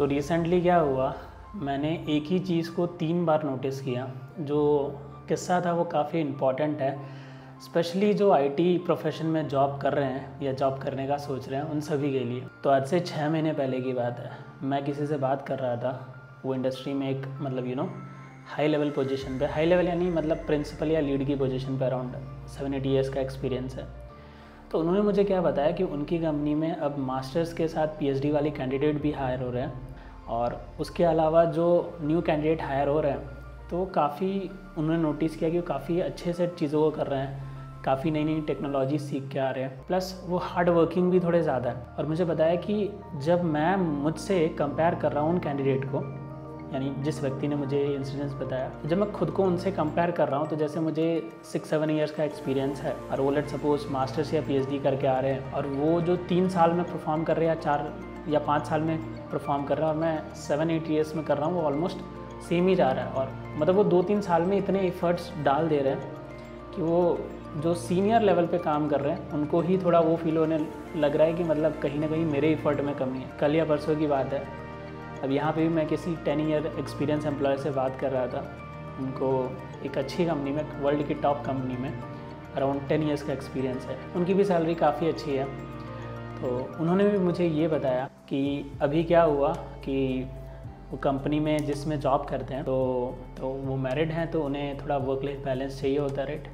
तो रिसेंटली क्या हुआ, मैंने एक ही चीज़ को 3 बार नोटिस किया। जो किस्सा था वो काफ़ी इम्पॉर्टेंट है, स्पेशली जो आईटी प्रोफेशन में जॉब कर रहे हैं या जॉब करने का सोच रहे हैं उन सभी के लिए। तो आज से 6 महीने पहले की बात है, मैं किसी से बात कर रहा था। वो इंडस्ट्री में एक मतलब हाई लेवल पोजीशन पे, हाई लेवल यानी मतलब प्रिंसिपल या लीड की पोजीशन पे अराउंड 7-8 ईयर्स का एक्सपीरियंस है। तो उन्होंने मुझे क्या बताया कि उनकी कंपनी में अब मास्टर्स के साथ पीएचडी वाले कैंडिडेट भी हायर हो रहे हैं, और उसके अलावा जो न्यू कैंडिडेट हायर हो रहे हैं तो काफ़ी उन्होंने नोटिस किया कि वो काफ़ी अच्छे से चीज़ों को कर रहे हैं, काफ़ी नई नई टेक्नोलॉजी सीख के आ रहे हैं, प्लस वो हार्ड वर्किंग भी थोड़े ज़्यादा है। और मुझे बताया कि जब मैं मुझसे कंपेयर कर रहा हूँ उन कैंडिडेट को, यानी जिस व्यक्ति ने मुझे इंसिडेंस बताया, जब मैं खुद को उनसे कंपेयर कर रहा हूँ तो जैसे मुझे 6-7 ईयर्स का एक्सपीरियंस है और वो लेट सपोज मास्टर्स या पीएचडी करके आ रहे हैं, और वो जो 3 साल में परफॉर्म कर रहे हैं या 4 या 5 साल में परफॉर्म कर रहा है और मैं 7-8 ईयर्स में कर रहा हूँ, वो ऑलमोस्ट सेम ही जा रहा है। और मतलब वो 2-3 साल में इतने एफर्ट्स डाल दे रहे हैं कि वो जो सीनियर लेवल पे काम कर रहे हैं उनको ही थोड़ा वो फील होने लग रहा है कि मतलब कहीं ना कहीं मेरे एफर्ट में कमी है। कल या परसों की बात है, अब यहाँ पे भी मैं किसी 10 ईयर एक्सपीरियंस एम्प्लॉय से बात कर रहा था। उनको एक अच्छी कंपनी में, वर्ल्ड की टॉप कंपनी में अराउंड 10 ईयर्स का एक्सपीरियंस है, उनकी भी सैलरी काफ़ी अच्छी है। तो उन्होंने भी मुझे ये बताया कि अभी क्या हुआ कि वो कंपनी में जिसमें जॉब करते हैं तो वो मैरिड हैं, तो उन्हें थोड़ा वर्क लाइफ बैलेंस चाहिए होता है, राइट।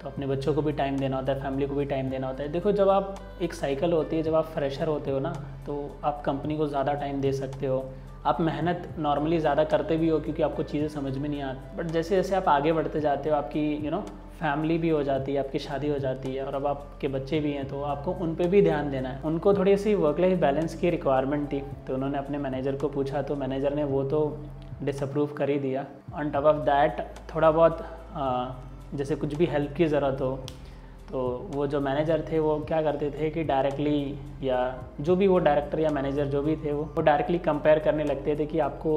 तो अपने बच्चों को भी टाइम देना होता है, फैमिली को भी टाइम देना होता है। देखो, जब आप एक साइकिल होती है, जब आप फ्रेशर होते हो ना, तो आप कंपनी को ज़्यादा टाइम दे सकते हो, आप मेहनत नॉर्मली ज़्यादा करते भी हो क्योंकि आपको चीज़ें समझ में नहीं आती। बट जैसे जैसे आप आगे बढ़ते जाते हो, आपकी फैमिली भी हो जाती है, आपकी शादी हो जाती है और अब आपके बच्चे भी हैं, तो आपको उन पे भी ध्यान देना है। उनको थोड़ी सी वर्क लाइफ बैलेंस की रिक्वायरमेंट थी, तो उन्होंने अपने मैनेजर को पूछा, तो मैनेजर ने वो तो डिसअप्रूव कर ही दिया। ऑन टॉप ऑफ दैट थोड़ा बहुत जैसे कुछ भी हेल्प की ज़रूरत हो तो वो जो मैनेजर थे वो क्या करते थे कि डायरेक्टली, या जो भी वो डायरेक्टर या मैनेजर जो भी थे वो डायरेक्टली कंपेयर करने लगते थे कि आपको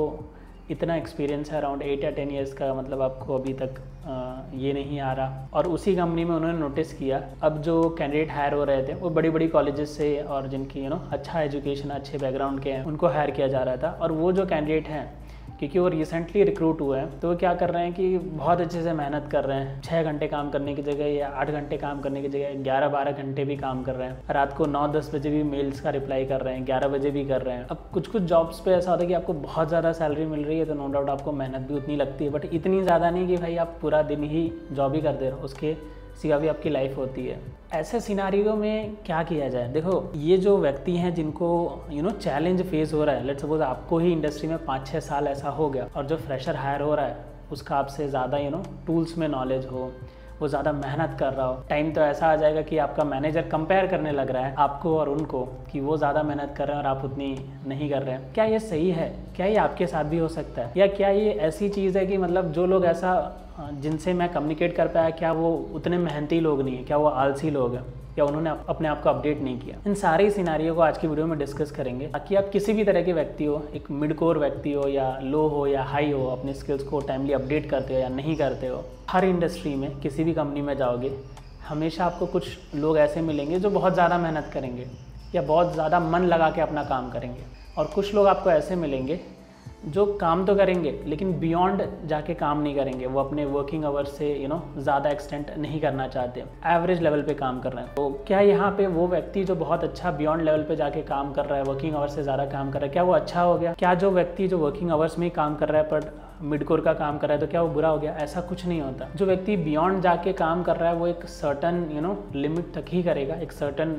इतना एक्सपीरियंस है अराउंड 8 या 10 ईयर्स का, मतलब आपको अभी तक ये नहीं आ रहा। और उसी कंपनी में उन्होंने नोटिस किया, अब जो कैंडिडेट हायर हो रहे थे वो बड़ी बड़ी कॉलेजेस से और जिनकी अच्छा एजुकेशन, अच्छे बैकग्राउंड के हैं, उनको हायर किया जा रहा था। और वो जो कैंडिडेट हैं, क्योंकि वो रिसेंटली रिक्रूट हुए हैं, तो वो क्या कर रहे हैं कि बहुत अच्छे से मेहनत कर रहे हैं। 6 घंटे काम करने की जगह या 8 घंटे काम करने की जगह 11-12 घंटे भी काम कर रहे हैं। रात को 9-10 बजे भी मेल्स का रिप्लाई कर रहे हैं, 11 बजे भी कर रहे हैं। अब कुछ कुछ जॉब्स पे ऐसा होता है कि आपको बहुत ज़्यादा सैलरी मिल रही है, तो नो डाउट आपको मेहनत भी उतनी लगती है, बट इतनी ज़्यादा नहीं कि भाई आप पूरा दिन ही जॉब ही कर दे रहे हो, उसके सिवा भी आपकी लाइफ होती है। ऐसे सिनारियो में क्या किया जाए? देखो, ये जो व्यक्ति हैं जिनको चैलेंज फेस हो रहा है, लेट्स सपोज आपको ही इंडस्ट्री में 5-6 साल ऐसा हो गया, और जो फ्रेशर हायर हो रहा है उसका आपसे ज़्यादा टूल्स में नॉलेज हो, वो ज़्यादा मेहनत कर रहा हो, टाइम तो ऐसा आ जाएगा कि आपका मैनेजर कंपेयर करने लग रहा है आपको और उनको कि वो ज़्यादा मेहनत कर रहे हैं और आप उतनी नहीं कर रहे हैं। क्या ये सही है? क्या ये आपके साथ भी हो सकता है? या क्या ये ऐसी चीज़ है कि मतलब जो लोग ऐसा जिनसे मैं कम्युनिकेट कर पाया, क्या वो उतने मेहनती लोग नहीं हैं? क्या वो आलसी लोग हैं? या उन्होंने अपने आप को अपडेट नहीं किया? इन सारे सिनारियों को आज की वीडियो में डिस्कस करेंगे, ताकि आप किसी भी तरह के व्यक्ति हो, एक मिड कोर व्यक्ति हो या लो हो या हाई हो, अपने स्किल्स को टाइमली अपडेट करते हो या नहीं करते हो। हर इंडस्ट्री में, किसी भी कंपनी में जाओगे, हमेशा आपको कुछ लोग ऐसे मिलेंगे जो बहुत ज़्यादा मेहनत करेंगे या बहुत ज़्यादा मन लगा के अपना काम करेंगे, और कुछ लोग आपको ऐसे मिलेंगे जो काम तो करेंगे लेकिन बियॉन्ड जाके काम नहीं करेंगे। वो अपने वर्किंग आवर्स से ज़्यादा एक्सटेंड नहीं करना चाहते, एवरेज लेवल पे काम कर रहे हैं। तो क्या यहाँ पे वो व्यक्ति जो बहुत अच्छा बियॉन्ड लेवल पे जाके काम कर रहा है, वर्किंग आवर्स से ज़्यादा काम कर रहा है, क्या वो अच्छा हो गया? क्या जो व्यक्ति जो वर्किंग आवर्स में ही काम कर रहा है पर मिड कोर का काम कर रहा है, तो क्या वो बुरा हो गया? ऐसा कुछ नहीं होता। जो व्यक्ति बियॉन्ड जाके काम कर रहा है वो एक सर्टन लिमिट तक ही करेगा, एक सर्टन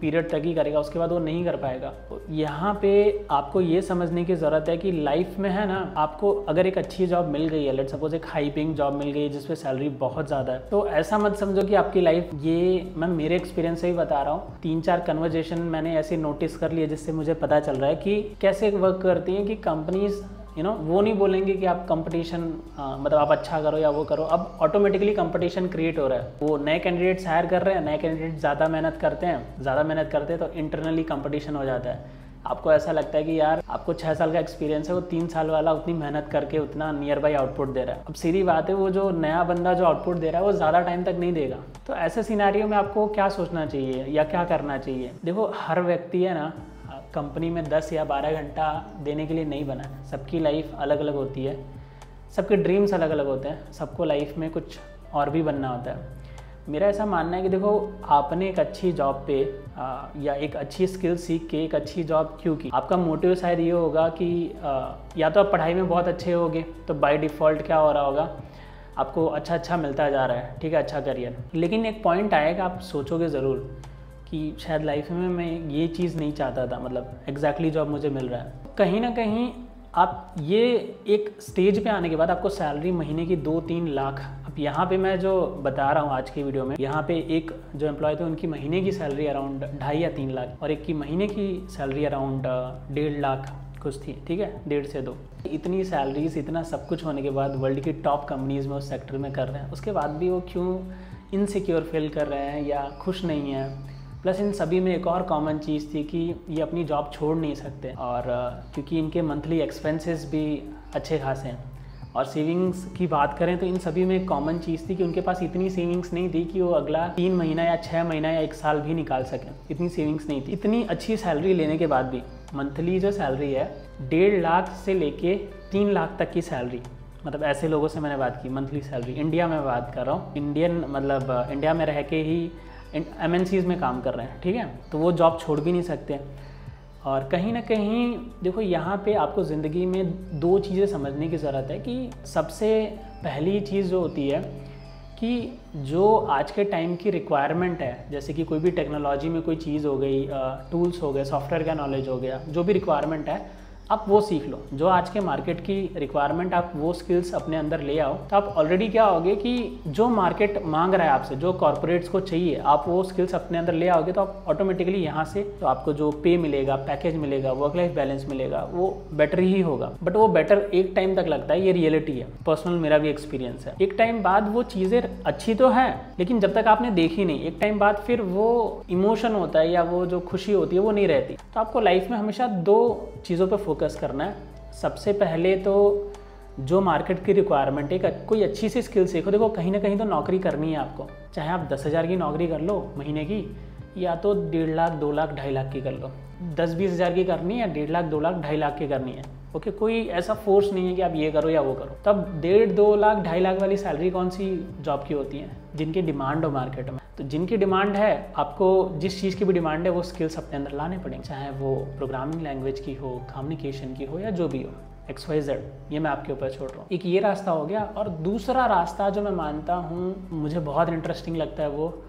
पीरियड तक ही करेगा, उसके बाद वो नहीं कर पाएगा। तो यहाँ पे आपको ये समझने की ज़रूरत है कि लाइफ में है ना, आपको अगर एक अच्छी जॉब मिल गई है, लेट सपोज एक हाई पेइंग जॉब मिल गई है जिसपे सैलरी बहुत ज़्यादा है, तो ऐसा मत समझो कि आपकी लाइफ, ये मैं मेरे एक्सपीरियंस से ही बता रहा हूँ। 3-4 कन्वर्जेशन मैंने ऐसे नोटिस कर लिए जिससे मुझे पता चल रहा है कि कैसे वर्क करती हैं, कि कंपनीज वो नहीं बोलेंगे कि आप कंपटीशन मतलब आप अच्छा करो या वो करो। अब ऑटोमेटिकली कंपटीशन क्रिएट हो रहा है, वो नए कैंडिडेट्स हायर कर रहे हैं, नए कैंडिडेट ज़्यादा मेहनत करते हैं, तो इंटरनली कंपटीशन हो जाता है। आपको ऐसा लगता है कि यार आपको 6 साल का एक्सपीरियंस है, वो 3 साल वाला उतनी मेहनत करके उतना नियर बाई आउटपुट दे रहा है। अब सीधी बात है, वो जो नया बंदा जो आउटपुट दे रहा है वो ज़्यादा टाइम तक नहीं देगा। तो ऐसे सिनेरियो में आपको क्या सोचना चाहिए या क्या करना चाहिए? देखो, हर व्यक्ति है ना, कंपनी में 10 या 12 घंटा देने के लिए नहीं बना है। सबकी लाइफ अलग अलग होती है, सबके ड्रीम्स अलग अलग होते हैं, सबको लाइफ में कुछ और भी बनना होता है। मेरा ऐसा मानना है कि देखो, आपने एक अच्छी जॉब पे या एक अच्छी स्किल सीख के एक अच्छी जॉब क्यों की, आपका मोटिव शायद ये होगा कि या तो आप पढ़ाई में बहुत अच्छे होगे तो बाय डिफ़ॉल्ट क्या हो रहा होगा, आपको अच्छा मिलता जा रहा है, ठीक है, अच्छा करियर। लेकिन एक पॉइंट आएगा, आप सोचोगे ज़रूर कि शायद लाइफ में मैं ये चीज़ नहीं चाहता था, मतलब एग्जैक्टली जॉब मुझे मिल रहा है। कहीं ना कहीं आप ये एक स्टेज पे आने के बाद आपको सैलरी महीने की 2-3 लाख, अब यहाँ पे मैं जो बता रहा हूँ आज की वीडियो में, यहाँ पे एक जो एम्प्लॉय थे उनकी महीने की सैलरी अराउंड 2.5 या 3 लाख और एक की महीने की सैलरी अराउंड 1.5 लाख कुछ थी, ठीक है, 1.5 से 2। इतनी सैलरीज, इतना सब कुछ होने के बाद वर्ल्ड की टॉप कंपनीज में उस सेक्टर में कर रहे हैं, उसके बाद भी वो क्यों इनसिक्योर फील कर रहे हैं या खुश नहीं हैं। प्लस इन सभी में एक और कॉमन चीज़ थी कि ये अपनी जॉब छोड़ नहीं सकते, और क्योंकि इनके मंथली एक्सपेंसेस भी अच्छे खासे हैं। और सेविंग्स की बात करें तो इन सभी में एक कॉमन चीज़ थी कि उनके पास इतनी सेविंग्स नहीं थी कि वो अगला 3 महीना या 6 महीना या 1 साल भी निकाल सकें, इतनी सेविंग्स नहीं थी। इतनी अच्छी सैलरी लेने के बाद भी मंथली जो सैलरी है 1.5 लाख से लेके 3 लाख तक की सैलरी, मतलब ऐसे लोगों से मैंने बात की, मंथली सैलरी इंडिया में बात कर रहा हूँ, इंडियन मतलब इंडिया में रह के ही MNCs में काम कर रहे हैं, ठीक है, तो वो जॉब छोड़ भी नहीं सकते। और कहीं ना कहीं देखो, यहाँ पे आपको ज़िंदगी में 2 चीज़ें समझने की ज़रूरत है कि सबसे पहली चीज़ जो होती है कि जो आज के टाइम की रिक्वायरमेंट है, जैसे कि कोई भी टेक्नोलॉजी में कोई चीज़ हो गई, टूल्स हो गए, सॉफ्टवेयर का नॉलेज हो गया, जो भी रिक्वायरमेंट है आप वो सीख लो। जो आज के मार्केट की रिक्वायरमेंट, आप वो स्किल्स अपने अंदर ले आओ, तो आप ऑलरेडी क्या होगे कि जो मार्केट मांग रहा है आपसे, जो कॉर्पोरेट्स को चाहिए, आप वो स्किल्स अपने अंदर ले आओगे तो आप ऑटोमेटिकली यहाँ से तो आपको जो पे मिलेगा, पैकेज मिलेगा, वर्क लाइफ बैलेंस मिलेगा, वो बेटर ही होगा। बट वो बेटर एक टाइम तक लगता है, ये रियलिटी है, पर्सनल मेरा भी एक्सपीरियंस है। एक टाइम बाद वो चीज़ें अच्छी तो है, लेकिन जब तक आपने देखी नहीं, एक टाइम बाद फिर वो इमोशन होता है या वो जो खुशी होती है वो नहीं रहती। तो आपको लाइफ में हमेशा 2 चीज़ों पर फोकस करना है। सबसे पहले तो जो मार्केट की रिक्वायरमेंट है, कोई अच्छी सी स्किल सीखो। देखो, कहीं ना कहीं तो नौकरी करनी है आपको, चाहे आप 10,000 की नौकरी कर लो महीने की, या तो 1.5 लाख, 2 लाख, 2.5 लाख की कर लो। 10-20 हज़ार की करनी है, 1.5 लाख, 2 लाख, 2.5 लाख की करनी है, ओके, कोई ऐसा फोर्स नहीं है कि आप ये करो या वो करो। तब 1.5-2 लाख, 2.5 लाख वाली सैलरी कौन सी जॉब की होती है? जिनकी डिमांड हो मार्केट में। तो जिनकी डिमांड है, आपको जिस चीज़ की भी डिमांड है वो स्किल्स अपने अंदर लाने पड़ेंगे, चाहे वो प्रोग्रामिंग लैंग्वेज की हो, कम्युनिकेशन की हो, या जो भी हो, XYZ, ये मैं आपके ऊपर छोड़ रहा हूँ। एक ये रास्ता हो गया। और दूसरा रास्ता जो मैं मानता हूँ मुझे बहुत इंटरेस्टिंग लगता है, वो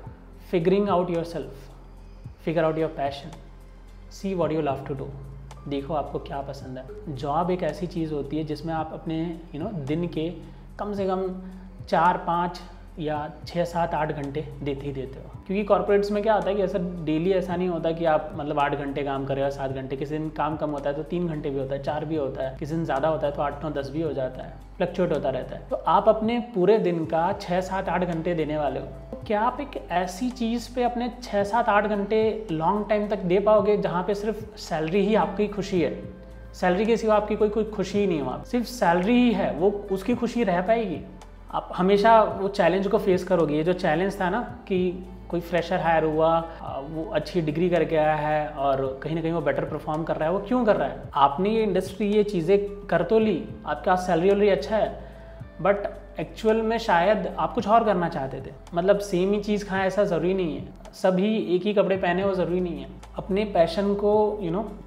figuring out yourself, figure out your passion, see what you love to do. देखो आपको क्या पसंद है। जॉब एक ऐसी चीज़ होती है जिसमें आप अपने दिन के कम से कम 4-5 या 6-7-8 घंटे देते ही देते हो। क्योंकि कॉर्पोरेट्स में क्या होता है कि ऐसा डेली ऐसा नहीं होता कि आप मतलब 8 घंटे काम कर रहे हो, 7 घंटे, किसी दिन काम कम होता है तो 3 घंटे भी होता है, 4 भी होता है, किसी दिन ज़्यादा होता है तो 8, 9, 10 भी हो जाता है, फ्लक्चुएट होता रहता है। तो आप अपने पूरे दिन का 6-7-8 घंटे देने वाले हो, तो क्या आप एक ऐसी चीज़ पे अपने 6-7-8 घंटे लॉन्ग टाइम तक दे पाओगे जहाँ पे सिर्फ सैलरी ही आपकी खुशी है? सैलरी के सिवा आपकी कोई खुशी ही नहीं हो, आप सिर्फ सैलरी ही है, वो उसकी खुशी रह पाएगी? आप हमेशा वो चैलेंज को फेस करोगे। ये जो चैलेंज था ना कि कोई फ्रेशर हायर हुआ, वो अच्छी डिग्री करके आया है और कहीं ना कहीं वो बेटर परफॉर्म कर रहा है, वो क्यों कर रहा है? आपने ये इंडस्ट्री, ये चीज़ें कर तो ली, आपके पास सैलरी ऑलरेडी अच्छा है, बट एक्चुअल में शायद आप कुछ और करना चाहते थे। मतलब सेम ही चीज़ खाएं ऐसा ज़रूरी नहीं है, सभी एक ही कपड़े पहने वो ज़रूरी नहीं है। अपने पैशन को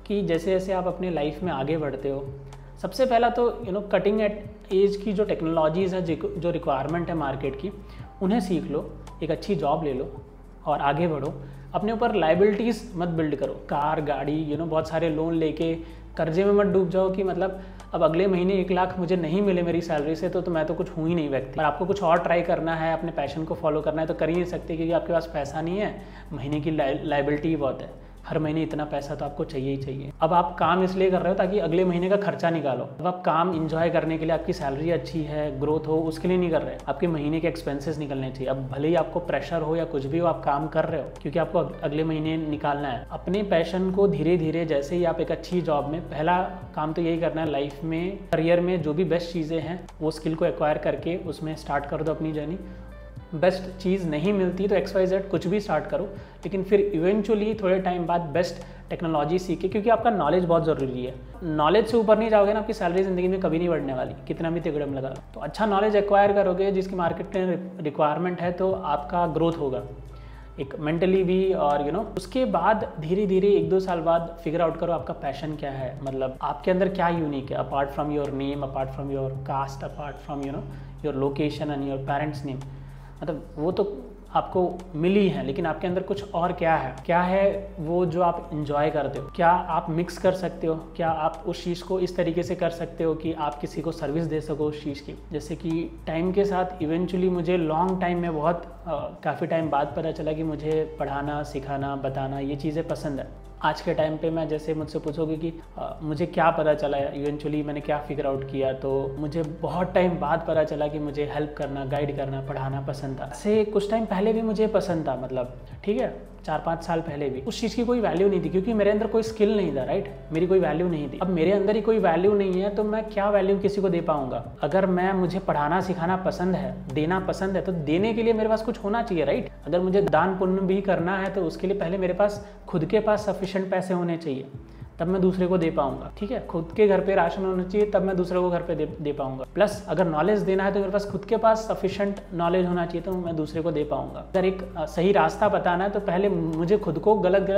कि जैसे जैसे आप अपने लाइफ में आगे बढ़ते हो, सबसे पहला तो कटिंग एज की जो टेक्नोलॉजीज़ हैं, जो रिक्वायरमेंट है मार्केट की, उन्हें सीख लो, एक अच्छी जॉब ले लो और आगे बढ़ो। अपने ऊपर लाइबिलिटीज़ मत बिल्ड करो, कार, गाड़ी, बहुत सारे लोन लेके कर्जे में मत डूब जाओ कि मतलब अब अगले महीने 1 लाख मुझे नहीं मिले मेरी सैलरी से तो मैं तो कुछ हूँ ही नहीं व्यक्ति। और आपको कुछ और ट्राई करना है, अपने पैशन को फॉलो करना है तो कर ही नहीं सकते, क्योंकि आपके पास पैसा नहीं है, महीने की लाइबिलिटी बहुत है, हर महीने इतना पैसा तो आपको चाहिए ही चाहिए। अब आप काम इसलिए कर रहे हो ताकि अगले महीने का खर्चा निकालो। अब आप काम इंजॉय करने के लिए, आपकी सैलरी अच्छी है, ग्रोथ हो, उसके लिए नहीं कर रहे, आपके महीने के एक्सपेंसेस निकलने चाहिए। अब भले ही आपको प्रेशर हो या कुछ भी हो, आप काम कर रहे हो क्योंकि आपको अगले महीने निकालना है। अपने पैशन को धीरे धीरे, जैसे ही आप एक अच्छी जॉब में, पहला काम तो यही करना है लाइफ में, करियर में जो भी बेस्ट चीज़ें हैं वो स्किल को एक्वायर करके उसमें स्टार्ट कर दो अपनी जर्नी। बेस्ट चीज़ नहीं मिलती तो XYZ कुछ भी स्टार्ट करो, लेकिन फिर इवेंचुअली थोड़े टाइम बाद बेस्ट टेक्नोलॉजी सीखे, क्योंकि आपका नॉलेज बहुत ज़रूरी है। नॉलेज से ऊपर नहीं जाओगे ना, आपकी सैलरी ज़िंदगी में कभी नहीं बढ़ने वाली, कितना भी तिकड़म लगा। तो अच्छा नॉलेज एक्वायर करोगे जिसकी मार्केट में रिक्वायरमेंट है, तो आपका ग्रोथ होगा एक मेंटली भी, और उसके बाद धीरे धीरे 1-2 साल बाद फिगर आउट करो आपका पैशन क्या है, मतलब आपके अंदर क्या यूनिक है, apart from your name, apart from your cast, apart from your location and your parents name. मतलब वो तो आपको मिली है, लेकिन आपके अंदर कुछ और क्या है वो जो आप इंजॉय करते हो, क्या आप मिक्स कर सकते हो, क्या आप उस चीज़ को इस तरीके से कर सकते हो कि आप किसी को सर्विस दे सको उस चीज़ की। जैसे कि टाइम के साथ इवेंचुअली मुझे लॉन्ग टाइम में बहुत काफ़ी टाइम बाद पता चला कि मुझे पढ़ाना, सिखाना, बताना ये चीज़ें पसंद है। आज के टाइम पे मैं जैसे मुझसे पूछोगे कि मुझे क्या पता चला है, इवेंचुअली मैंने क्या फिगर आउट किया, तो मुझे बहुत टाइम बाद पता चला कि मुझे हेल्प करना, गाइड करना, पढ़ाना पसंद था। से कुछ टाइम पहले भी मुझे पसंद था, मतलब ठीक है 4-5 साल पहले भी उस चीज़ की कोई वैल्यू नहीं थी, क्योंकि मेरे अंदर कोई स्किल नहीं था, राइट, मेरी कोई वैल्यू नहीं थी। अब मेरे अंदर ही कोई वैल्यू नहीं है तो मैं क्या वैल्यू किसी को दे पाऊंगा। अगर मुझे पढ़ाना सिखाना पसंद है, देना पसंद है, तो देने के लिए मेरे पास कुछ होना चाहिए, राइट। अगर मुझे दान पुण्य भी करना है तो उसके लिए पहले मेरे पास खुद के पास सफिशिएंट पैसे होने चाहिए, तब मैं दूसरे को दे पाऊंगा, ठीक है। खुद के घर पे राशन होना चाहिए, तब मैं दूसरे को घर पे दे पाऊंगा। प्लस अगर नॉलेज देना है तो मेरे पास खुद के पास सफिशिएंट नॉलेज होना चाहिए, तो मैं दूसरे को दे पाऊंगा। अगर एक सही रास्ता बताना है तो पहले मुझे खुद को गलत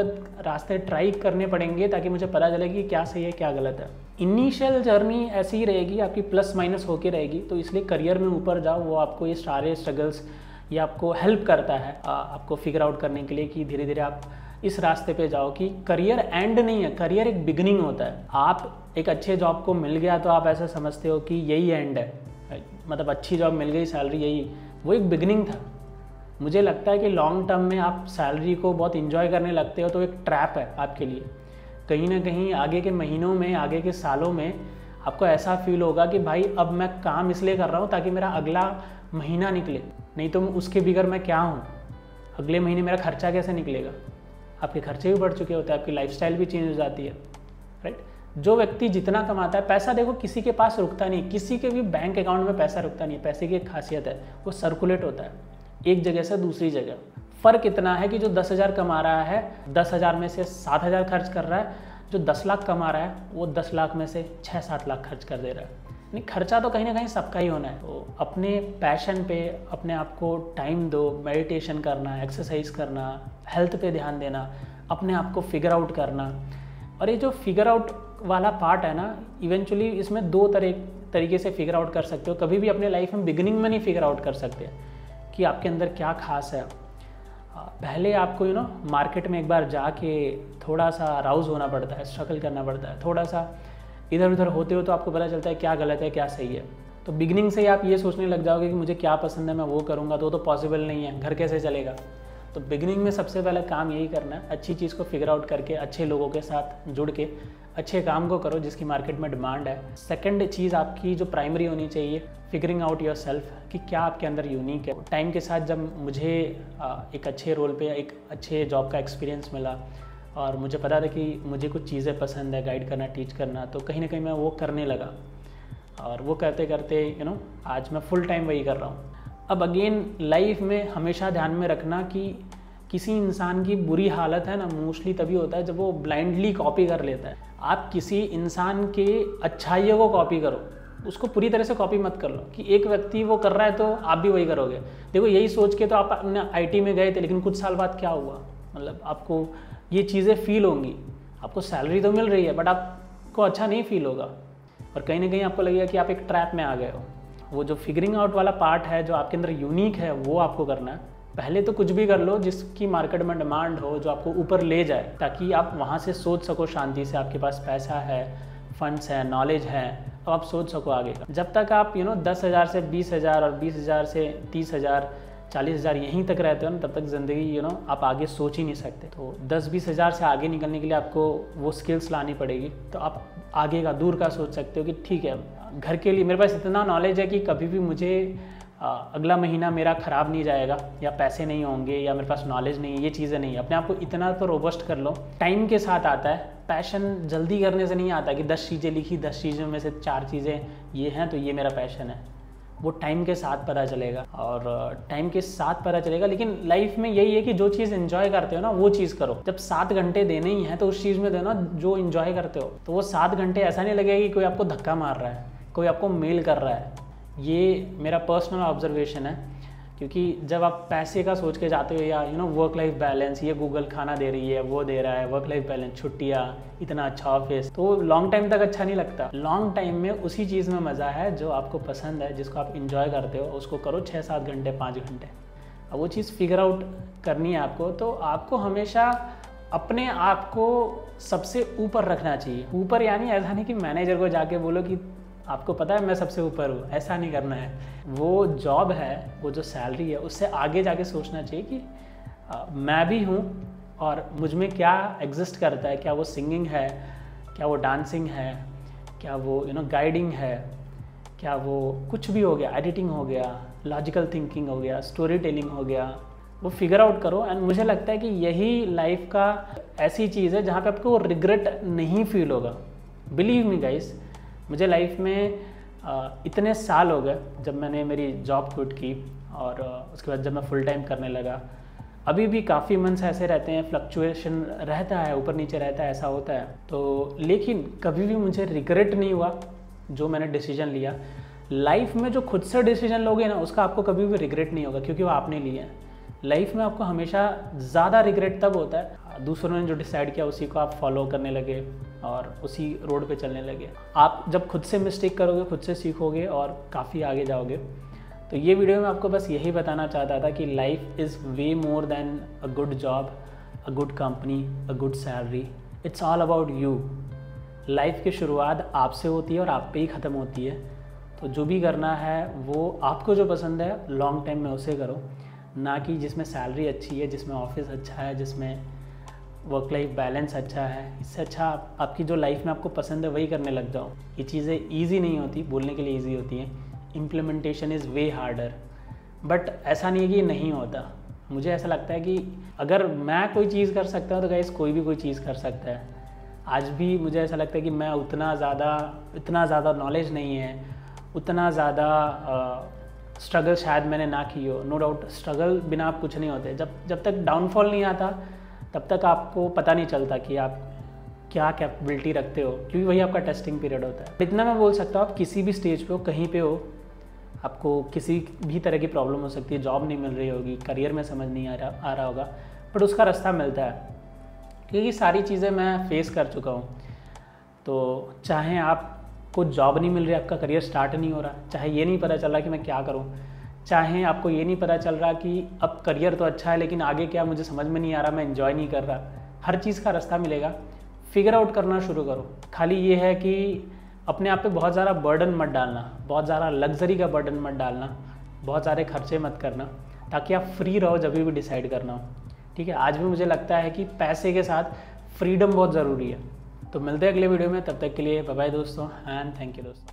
रास्ते ट्राई करने पड़ेंगे, ताकि मुझे पता चले कि क्या सही है क्या गलत है। इनिशियल जर्नी ऐसी ही रहेगी, आपकी प्लस माइनस होके रहेगी, तो इसलिए करियर में ऊपर जाओ, वो आपको ये सारे स्ट्रगल्स ये आपको हेल्प करता है आपको फिगर आउट करने के लिए कि धीरे धीरे आप इस रास्ते पे जाओ कि करियर एंड नहीं है, करियर एक बिगिनिंग होता है। आप एक अच्छे जॉब को मिल गया तो आप ऐसा समझते हो कि यही एंड है, मतलब अच्छी जॉब मिल गई, सैलरी यही, वो एक बिगिनिंग था। मुझे लगता है कि लॉन्ग टर्म में आप सैलरी को बहुत इंजॉय करने लगते हो तो एक ट्रैप है आपके लिए। कहीं ना कहीं आगे के महीनों में, आगे के सालों में आपको ऐसा फील होगा कि भाई अब मैं काम इसलिए कर रहा हूँ ताकि मेरा अगला महीना निकले, नहीं तो उसके बगैर मैं क्या हूँ, अगले महीने मेरा खर्चा कैसे निकलेगा। आपके खर्चे भी बढ़ चुके होते हैं, आपकी लाइफस्टाइल भी चेंज हो जाती है, राइट। जो व्यक्ति जितना कमाता है, पैसा देखो किसी के पास रुकता नहीं, किसी के भी बैंक अकाउंट में पैसा रुकता नहीं। पैसे की एक खासियत है, वो सर्कुलेट होता है एक जगह से दूसरी जगह। फ़र्क इतना है कि जो 10,000 कमा रहा है, 10,000 में से 7,000 खर्च कर रहा है, जो 10 लाख कमा रहा है वो 10 लाख में से 6-7 लाख खर्च कर दे रहा है। नहीं, खर्चा तो कहीं ना कहीं सबका ही होना है। तो अपने पैशन पे अपने आप को टाइम दो, मेडिटेशन करना, एक्सरसाइज करना, हेल्थ पे ध्यान देना, अपने आप को फिगर आउट करना। और ये जो फिगर आउट वाला पार्ट है ना, इवेंचुअली इसमें 2 तरीके से फिगर आउट कर सकते हो। कभी भी अपने लाइफ में बिगिनिंग में नहीं फिगर आउट कर सकते कि आपके अंदर क्या खास है। पहले आपको मार्केट में एक बार जाके थोड़ा सा राउज होना पड़ता है, स्ट्रगल करना पड़ता है, थोड़ा सा इधर उधर होते हो तो आपको पता चलता है क्या गलत है क्या सही है। तो बिगिनिंग से ही आप ये सोचने लग जाओगे कि मुझे क्या पसंद है, मैं वो करूँगा, तो पॉसिबल नहीं है, घर कैसे चलेगा। तो बिगिनिंग में सबसे पहले काम यही करना है, अच्छी चीज़ को फिगर आउट करके अच्छे लोगों के साथ जुड़ के अच्छे काम को करो जिसकी मार्केट में डिमांड है। सेकंड चीज़ आपकी जो प्राइमरी होनी चाहिए, फिगरिंग आउट योर सेल्फ कि क्या आपके अंदर यूनिक है। टाइम के साथ जब मुझे एक अच्छे रोल पे एक अच्छे जॉब का एक्सपीरियंस मिला और मुझे पता था कि मुझे कुछ चीज़ें पसंद है, गाइड करना, टीच करना, तो कहीं ना कहीं मैं वो करने लगा। और वो करते करते आज मैं फुल टाइम वही कर रहा हूँ। अब अगेन लाइफ में हमेशा ध्यान में रखना कि किसी इंसान की बुरी हालत है ना, मोस्टली तभी होता है जब वो ब्लाइंडली कॉपी कर लेता है। आप किसी इंसान के अच्छाइयों को कॉपी करो, उसको पूरी तरह से कॉपी मत कर लो कि एक व्यक्ति वो कर रहा है तो आप भी वही करोगे। देखो यही सोच के तो आप अपने IT में गए थे, लेकिन कुछ साल बाद क्या हुआ, मतलब आपको ये चीज़ें फील होंगी। आपको सैलरी तो मिल रही है बट आपको अच्छा नहीं फील होगा और कहीं ना कहीं आपको लगेगा कि आप एक ट्रैप में आ गए हो। वो जो फिगरिंग आउट वाला पार्ट है जो आपके अंदर यूनिक है वो आपको करना है। पहले तो कुछ भी कर लो जिसकी मार्केट में डिमांड हो, जो आपको ऊपर ले जाए, ताकि आप वहाँ से सोच सको शांति से। आपके पास पैसा है, फंड्स है, नॉलेज है, तो आप सोच सको आगे का। जब तक आप 10,000 से 20,000 और 20,000 से 30,000 40,000 यहीं तक रहते हो ना, तब तक ज़िंदगी आप आगे सोच ही नहीं सकते। तो 10-20 हज़ार से आगे निकलने के लिए आपको वो स्किल्स लानी पड़ेगी। तो आप आगे का दूर का सोच सकते हो कि ठीक है, घर के लिए मेरे पास इतना नॉलेज है कि कभी भी मुझे अगला महीना मेरा ख़राब नहीं जाएगा, या पैसे नहीं होंगे, या मेरे पास नॉलेज नहीं है, ये चीज़ें नहीं है। अपने आप को इतना तो रोबस्ट कर लो। टाइम के साथ आता है, पैशन जल्दी करने से नहीं आता कि 10 चीज़ें लिखी, 10 चीज़ों में से 4 चीज़ें ये हैं तो ये मेरा पैशन है। वो टाइम के साथ पता चलेगा, और टाइम के साथ पता चलेगा। लेकिन लाइफ में यही है कि जो चीज़ एंजॉय करते हो ना वो चीज़ करो। जब 7 घंटे देने ही हैं तो उस चीज़ में देना जो एंजॉय करते हो। तो वो 7 घंटे ऐसा नहीं लगेगा कि कोई आपको धक्का मार रहा है, कोई आपको मेल कर रहा है। ये मेरा पर्सनल ऑब्जर्वेशन है, क्योंकि जब आप पैसे का सोच के जाते हो या वर्क लाइफ बैलेंस, ये गूगल खाना दे रही है, वो दे रहा है, वर्क लाइफ बैलेंस, छुट्टियाँ, इतना अच्छा ऑफिस, तो लॉन्ग टाइम तक अच्छा नहीं लगता। लॉन्ग टाइम में उसी चीज़ में मज़ा है जो आपको पसंद है, जिसको आप इंजॉय करते हो, उसको करो 6-7 घंटे, 5 घंटे। अब वो चीज़ फिगर आउट करनी है आपको, तो आपको हमेशा अपने आप को सबसे ऊपर रखना चाहिए। ऊपर यानी ऐसा नहीं कि मैनेजर को जाके बोलो कि आपको पता है मैं सबसे ऊपर हूँ, ऐसा नहीं करना है। वो जॉब है, वो जो सैलरी है, उससे आगे जाके सोचना चाहिए कि मैं भी हूँ और मुझ में क्या एग्जिस्ट करता है। क्या वो सिंगिंग है, क्या वो डांसिंग है, क्या वो गाइडिंग है, क्या वो कुछ भी हो गया, एडिटिंग हो गया, लॉजिकल थिंकिंग हो गया, स्टोरी टेलिंग हो गया, वो फिगर आउट करो। एंड मुझे लगता है कि यही लाइफ का ऐसी चीज़ है जहाँ पे आपको रिग्रेट नहीं फील होगा। बिलीव मी गाइस, मुझे लाइफ में इतने साल हो गए जब मैंने मेरी जॉब क्विट की, और उसके बाद जब मैं फुल टाइम करने लगा। अभी भी काफ़ी मंथ्स ऐसे रहते हैं, फ्लक्चुएशन रहता है, ऊपर नीचे रहता है, ऐसा होता है। तो लेकिन कभी भी मुझे रिग्रेट नहीं हुआ जो मैंने डिसीजन लिया। लाइफ में जो खुद से डिसीजन लोगे ना, उसका आपको कभी भी रिग्रेट नहीं होगा, क्योंकि वो आपने लिए हैं। लाइफ में आपको हमेशा ज़्यादा रिग्रेट तब होता है दूसरों ने जो डिसाइड किया उसी को आप फॉलो करने लगे और उसी रोड पे चलने लगे। आप जब खुद से मिस्टेक करोगे, खुद से सीखोगे और काफ़ी आगे जाओगे। तो ये वीडियो में आपको बस यही बताना चाहता था कि life is way more than a good job, a good company, a good salary. It's all about you. Life की शुरुआत आपसे होती है और आप पे ही ख़त्म होती है। तो जो भी करना है वो आपको जो पसंद है लॉन्ग टाइम में उसे करो, ना कि जिसमें सैलरी अच्छी है, जिसमें ऑफिस अच्छा है, जिसमें वर्क लाइफ बैलेंस अच्छा है। इससे अच्छा आपकी जो लाइफ में आपको पसंद है वही करने लग जाओ। ये चीज़ें ईजी नहीं होती, बोलने के लिए ईजी होती हैं, implementation is way harder. But ऐसा नहीं है कि ये नहीं होता। मुझे ऐसा लगता है कि अगर मैं कोई चीज़ कर सकता हूँ तो गाइस कोई भी कोई चीज़ कर सकता है। आज भी मुझे ऐसा लगता है कि मैं इतना ज़्यादा नॉलेज नहीं है, उतना ज़्यादा स्ट्रगल शायद मैंने ना की हो। नो डाउट स्ट्रगल बिना आप कुछ नहीं होते। जब तक डाउनफॉल नहीं आता तब तक आपको पता नहीं चलता कि आप क्या कैपेबिलिटी रखते हो, क्योंकि वही आपका टेस्टिंग पीरियड होता है। इतना मैं बोल सकता हूँ, आप किसी भी स्टेज पे हो, कहीं पे हो, आपको किसी भी तरह की प्रॉब्लम हो सकती है, जॉब नहीं मिल रही होगी, करियर में समझ नहीं आ रहा होगा, बट उसका रास्ता मिलता है, क्योंकि सारी चीज़ें मैं फेस कर चुका हूँ। तो चाहे आपको जॉब नहीं मिल रही, आपका करियर स्टार्ट नहीं हो रहा, चाहे ये नहीं पता चल रहा कि मैं क्या करूँ, चाहे आपको ये नहीं पता चल रहा कि अब करियर तो अच्छा है लेकिन आगे क्या मुझे समझ में नहीं आ रहा, मैं एंजॉय नहीं कर रहा, हर चीज़ का रास्ता मिलेगा। फिगर आउट करना शुरू करो। खाली ये है कि अपने आप पे बहुत ज़्यादा बर्डन मत डालना, बहुत ज़्यादा लग्जरी का बर्डन मत डालना, बहुत सारे खर्चे मत करना, ताकि आप फ्री रहो जब भी डिसाइड करना हो। ठीक है, आज भी मुझे लगता है कि पैसे के साथ फ्रीडम बहुत ज़रूरी है। तो मिलते हैं अगले वीडियो में, तब तक के लिए बाय बाय दोस्तों, एंड थैंक यू दोस्तों।